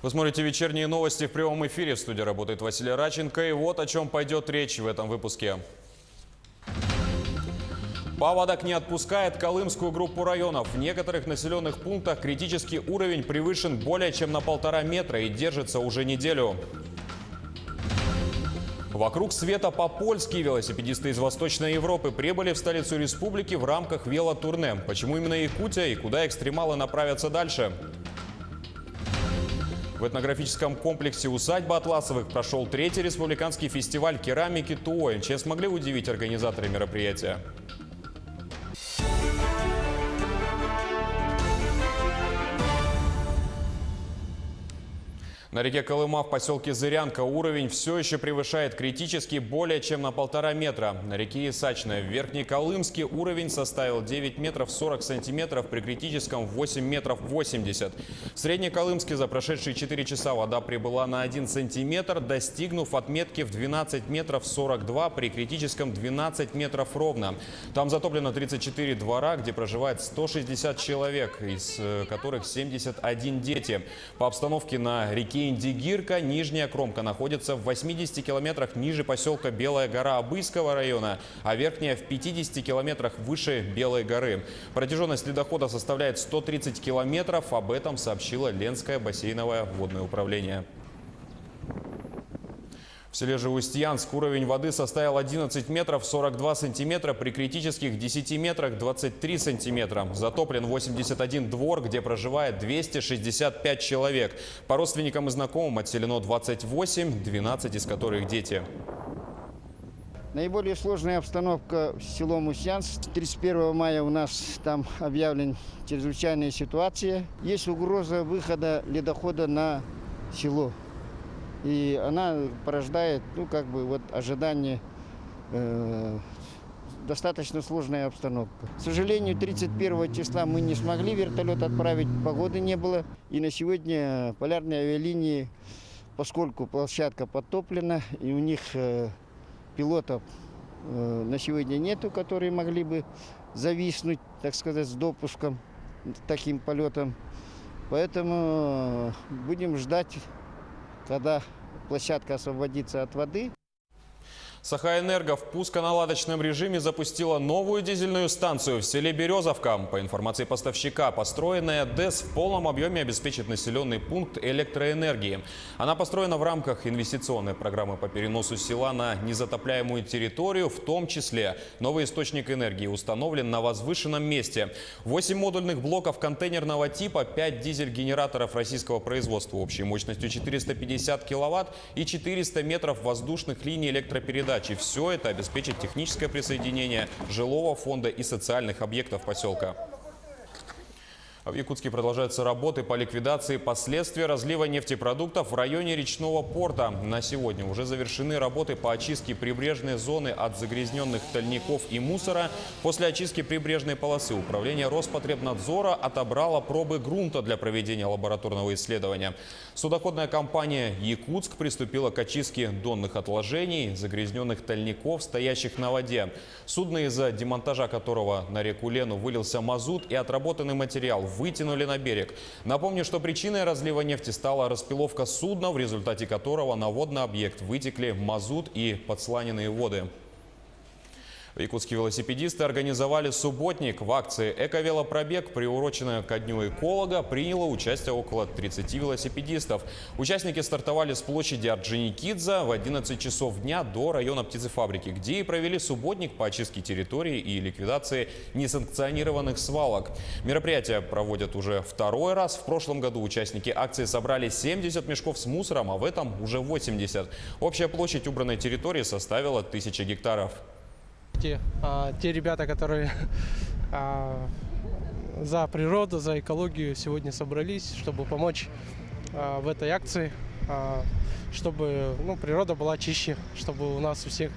Вы смотрите вечерние новости в прямом эфире. В студии работает Василий Раченко. И вот о чем пойдет речь в этом выпуске. Паводок не отпускает Колымскую группу районов. В некоторых населенных пунктах критический уровень превышен более чем на 1,5 метра и держится уже неделю. Вокруг света по-польски велосипедисты из Восточной Европы прибыли в столицу республики в рамках велотурне. Почему именно Якутия и куда экстремалы направятся дальше? В этнографическом комплексе «Усадьба Атласовых» прошел 3-й республиканский фестиваль керамики ТУО. Чем смогли удивить организаторы мероприятия? На реке Колыма в поселке Зырянка уровень все еще превышает критический более чем на 1,5 метра. На реке Исачная в Верхнеколымске уровень составил 9 метров 40 сантиметров, при критическом 8 метров 80. В Среднеколымске за прошедшие 4 часа вода прибыла на 1 сантиметр, достигнув отметки в 12 метров 42, при критическом 12 метров ровно. Там затоплено 34 двора, где проживает 160 человек, из которых 71 дети. По обстановке на реке Индигирка нижняя кромка находится в 80 километрах ниже поселка Белая гора Абыйского района, а верхняя в 50 километрах выше Белой горы. Протяженность ледохода составляет 130 километров. Об этом сообщило Ленское бассейновое водное управление. В селе Живустьянск уровень воды составил 11 метров 42 сантиметра, при критических 10 метрах 23 сантиметра. Затоплен 81 двор, где проживает 265 человек. По родственникам и знакомым отселено 28, 12 из которых дети. Наиболее сложная обстановка в село Мустьянск. 31 мая у нас там объявлена чрезвычайная ситуация. Есть угроза выхода ледохода на село. И она порождает, ожидание, достаточно сложная обстановка. К сожалению, 31 числа мы не смогли вертолет отправить, погоды не было. И на сегодня полярные авиалинии, поскольку площадка подтоплена, и у них пилотов на сегодня нету, которые могли бы зависнуть, так сказать, с допуском к таким полетам. Поэтому будем ждать, когда площадка освободится от воды. Сахаэнерго в пусконаладочном режиме запустила новую дизельную станцию в селе Березовка. По информации поставщика, построенная ДЭС в полном объеме обеспечит населенный пункт электроэнергии. Она построена в рамках инвестиционной программы по переносу села на незатопляемую территорию. В том числе новый источник энергии установлен на возвышенном месте. 8 модульных блоков контейнерного типа, 5 дизель-генераторов российского производства общей мощностью 450 киловатт и 400 метров воздушных линий электропередач. И все это обеспечит техническое присоединение жилого фонда и социальных объектов поселка. В Якутске продолжаются работы по ликвидации последствий разлива нефтепродуктов в районе речного порта. На сегодня уже завершены работы по очистке прибрежной зоны от загрязненных тальников и мусора. После очистки прибрежной полосы управление Роспотребнадзора отобрало пробы грунта для проведения лабораторного исследования. Судоходная компания «Якутск» приступила к очистке донных отложений, загрязненных тальников, стоящих на воде. Судно, из-за демонтажа которого на реку Лену вылился мазут и отработанный материал, вытянули на берег. Напомню, что причиной разлива нефти стала распиловка судна, в результате которого на водный объект вытекли мазут и подсланенные воды. Якутские велосипедисты организовали субботник. В акции «Эко-велопробег», приуроченная ко Дню эколога, приняло участие около 30 велосипедистов. Участники стартовали с площади Орджоникидзе в 11 часов дня до района птицефабрики, где и провели субботник по очистке территории и ликвидации несанкционированных свалок. Мероприятие проводят уже второй раз. В прошлом году участники акции собрали 70 мешков с мусором, а в этом уже 80. Общая площадь убранной территории составила 1000 гектаров. Те ребята, которые за природу, за экологию сегодня собрались, чтобы помочь в этой акции, чтобы природа была чище, чтобы у нас у всех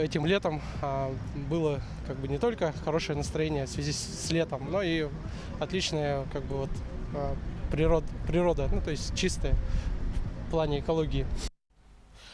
этим летом было не только хорошее настроение в связи с летом, но и отличная природа, то есть чистая в плане экологии.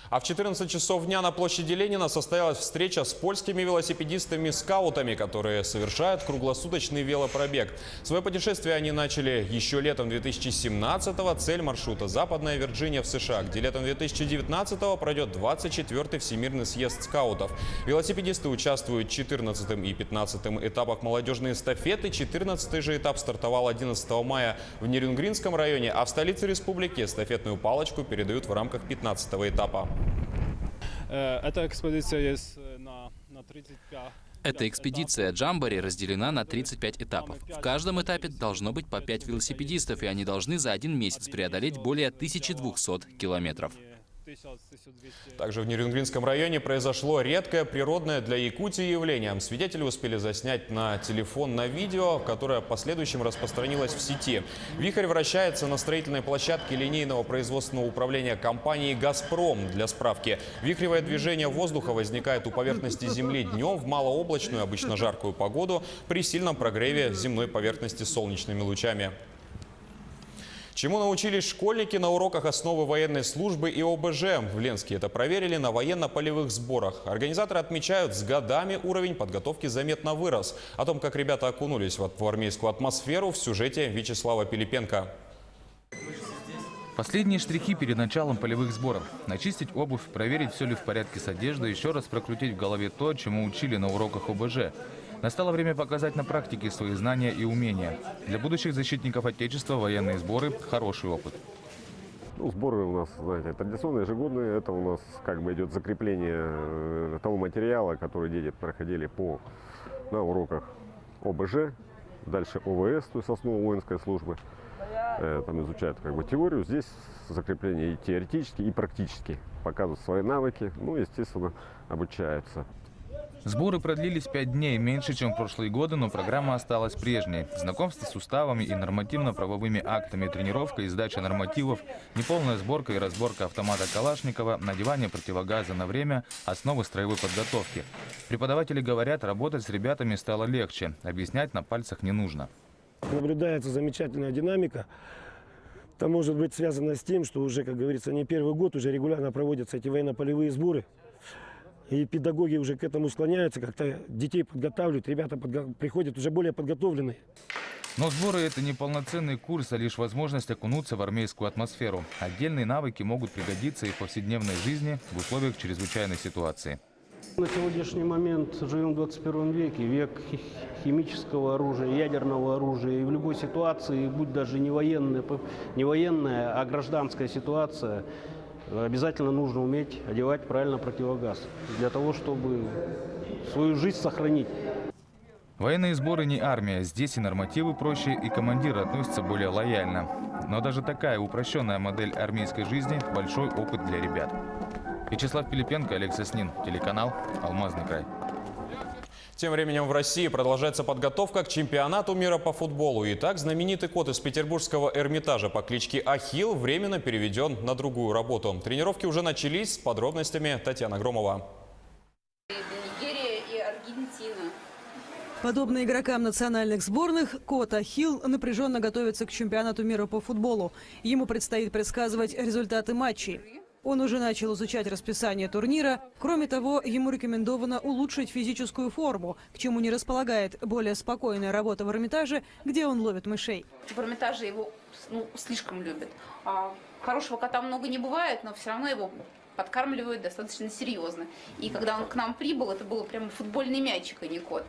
А в 14 часов дня на площади Ленина состоялась встреча с польскими велосипедистами-скаутами, которые совершают круглосуточный велопробег. Свое путешествие они начали еще летом 2017-го. Цель маршрута – Западная Вирджиния в США, где летом 2019-го пройдет 24-й Всемирный съезд скаутов. Велосипедисты участвуют в 14-м и 15-м этапах молодежной эстафеты. 14-й же этап стартовал 11 мая в Нерюнгринском районе, а в столице республики эстафетную палочку передают в рамках 15-го этапа. Эта экспедиция есть на 35. Эта экспедиция Джамбари разделена на 35 этапов. В каждом этапе должно быть по 5 велосипедистов, и они должны за один месяц преодолеть более 1200 километров. Также в Нерюнгринском районе произошло редкое природное для Якутии явление. Свидетели успели заснять на телефон на видео, которое в последующем распространилось в сети. Вихрь вращается на строительной площадке линейного производственного управления компании «Газпром». Для справки, вихревое движение воздуха возникает у поверхности Земли днем в малооблачную, обычно жаркую погоду при сильном прогреве земной поверхности солнечными лучами. Чему научились школьники на уроках основы военной службы и ОБЖ? В Ленске это проверили на военно-полевых сборах. Организаторы отмечают, с годами уровень подготовки заметно вырос. О том, как ребята окунулись в армейскую атмосферу, в сюжете Вячеслава Пилипенко. Последние штрихи перед началом полевых сборов. Начистить обувь, проверить, все ли в порядке с одеждой, еще раз прокрутить в голове то, чему учили на уроках ОБЖ. Настало время показать на практике свои знания и умения. Для будущих защитников Отечества военные сборы – хороший опыт. Сборы у нас, знаете, традиционные, ежегодные. Это у нас как бы идет закрепление того материала, который дети проходили на уроках ОБЖ, дальше ОВС, то есть основа воинской службы. Там изучают как бы теорию. Здесь закрепление и теоретически, и практически. Показывают свои навыки, естественно, обучаются. Сборы продлились 5 дней, меньше, чем в прошлые годы, но программа осталась прежней. Знакомство с уставами и нормативно-правовыми актами, тренировка и сдача нормативов, неполная сборка и разборка автомата Калашникова, надевание противогаза на время, основы строевой подготовки. Преподаватели говорят, работать с ребятами стало легче, объяснять на пальцах не нужно. Наблюдается замечательная динамика. Это может быть связано с тем, что уже, как говорится, не первый год уже регулярно проводятся эти военно-полевые сборы. И педагоги уже к этому склоняются, как-то детей подготавливают, ребята приходят уже более подготовленные. Но сборы – это не полноценный курс, а лишь возможность окунуться в армейскую атмосферу. Отдельные навыки могут пригодиться и в повседневной жизни в условиях чрезвычайной ситуации. На сегодняшний момент живем в 21 веке, век химического оружия, ядерного оружия. И в любой ситуации, будь даже не военная, а гражданская ситуация, обязательно нужно уметь одевать правильно противогаз, для того, чтобы свою жизнь сохранить. Военные сборы не армия. Здесь и нормативы проще, и командиры относятся более лояльно. Но даже такая упрощенная модель армейской жизни – большой опыт для ребят. Вячеслав Пилипенко, Олег Соснин, телеканал «Алмазный край». Тем временем в России продолжается подготовка к чемпионату мира по футболу. Итак, знаменитый кот из петербургского Эрмитажа по кличке Ахилл временно переведен на другую работу. Тренировки уже начались. С подробностями Татьяна Громова. Нигерия и Аргентина. Подобно игрокам национальных сборных, кот Ахилл напряженно готовится к чемпионату мира по футболу. Ему предстоит предсказывать результаты матчей. Он уже начал изучать расписание турнира. Кроме того, ему рекомендовано улучшить физическую форму, к чему не располагает более спокойная работа в Эрмитаже, где он ловит мышей. В Эрмитаже его слишком любят. Хорошего кота много не бывает, но все равно его подкармливают достаточно серьезно. И когда он к нам прибыл, это был прямо футбольный мячик, а не кот.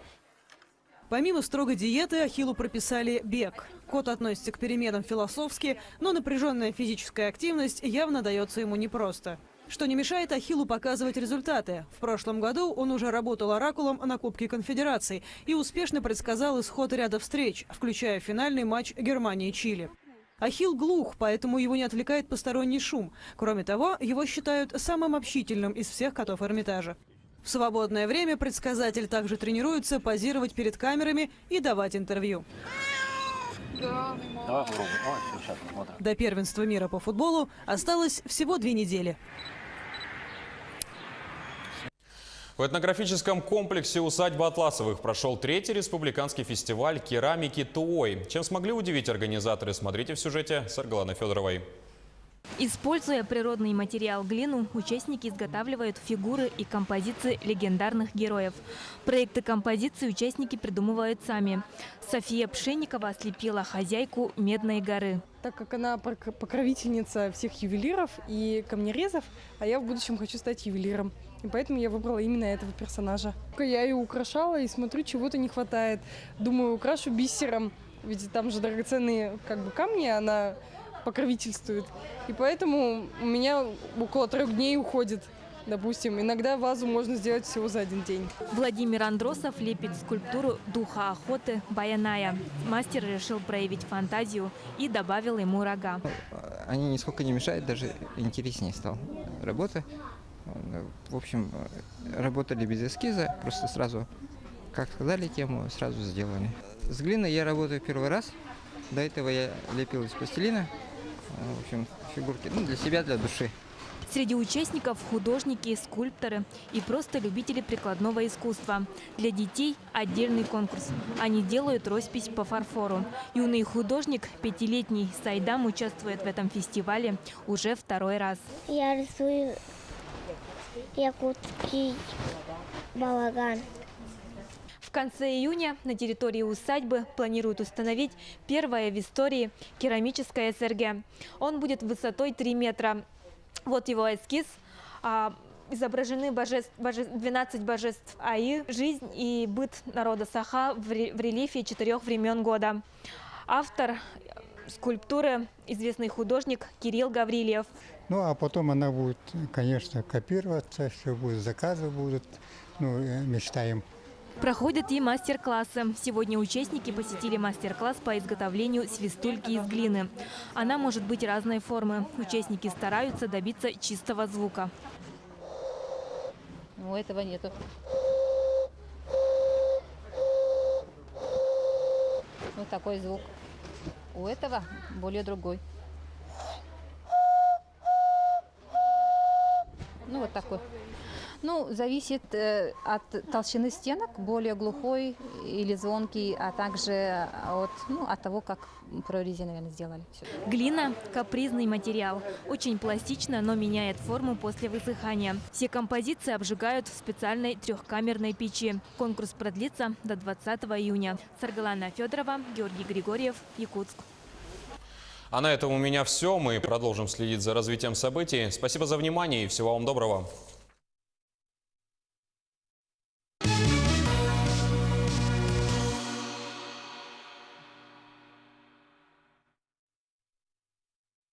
Помимо строгой диеты, Ахиллу прописали бег. Кот относится к переменам философски, но напряженная физическая активность явно дается ему непросто. Что не мешает Ахиллу показывать результаты. В прошлом году он уже работал оракулом на Кубке Конфедерации и успешно предсказал исход ряда встреч, включая финальный матч Германии-Чили. Ахилл глух, поэтому его не отвлекает посторонний шум. Кроме того, его считают самым общительным из всех котов Эрмитажа. В свободное время предсказатель также тренируется позировать перед камерами и давать интервью. До первенства мира по футболу осталось всего 2 недели. В этнографическом комплексе «Усадьба Атласовых» прошел 3-й республиканский фестиваль керамики Туой. Чем смогли удивить организаторы, смотрите в сюжете с Аргланой Федоровой. Используя природный материал глину, участники изготавливают фигуры и композиции легендарных героев. Проекты композиции участники придумывают сами. София Пшенникова слепила хозяйку Медной горы. Так как она покровительница всех ювелиров и камнерезов, а я в будущем хочу стать ювелиром. И поэтому я выбрала именно этого персонажа. Я ее украшала и смотрю, чего-то не хватает. Думаю, украшу бисером, ведь там же драгоценные камни, она покровительствует. И поэтому у меня около 3 дней уходит. Допустим, иногда вазу можно сделать всего за 1 день. Владимир Андросов лепит скульптуру духа охоты Баяная. Мастер решил проявить фантазию и добавил ему рога. Они нисколько не мешают, даже интереснее стала работа. В общем, работали без эскиза, просто сразу, как сказали тему, сразу сделали. С глиной я работаю первый раз. До этого я лепил из пластилина. В общем, фигурки для себя, для души. Среди участников художники, скульпторы и просто любители прикладного искусства. Для детей отдельный конкурс. Они делают роспись по фарфору. Юный художник, 5-летний Сайдам, участвует в этом фестивале уже 2-й раз. Я рисую якутский балаган. В конце июня на территории усадьбы планируют установить первое в истории керамическое СРГ. Он будет высотой 3 метра. Вот его эскиз. Изображены 12 божеств Аи, жизнь и быт народа Саха в рельефе 4 времен года. Автор скульптуры – известный художник Кирилл Гаврилиев. Ну, а потом она будет, конечно, копироваться, все будет, заказы будут, мечтаем. Проходят и мастер-классы. Сегодня участники посетили мастер-класс по изготовлению свистульки из глины. Она может быть разной формы. Участники стараются добиться чистого звука. У этого нету. Вот такой звук. У этого более другой. Вот такой. Зависит от толщины стенок, более глухой или звонкий, а также от того, как прорезиненно сделали. Глина – капризный материал. Очень пластично, но меняет форму после высыхания. Все композиции обжигают в специальной 3-камерной печи. Конкурс продлится до 20 июня. Саргалана Федорова, Георгий Григорьев, Якутск. А на этом у меня все. Мы продолжим следить за развитием событий. Спасибо за внимание и всего вам доброго.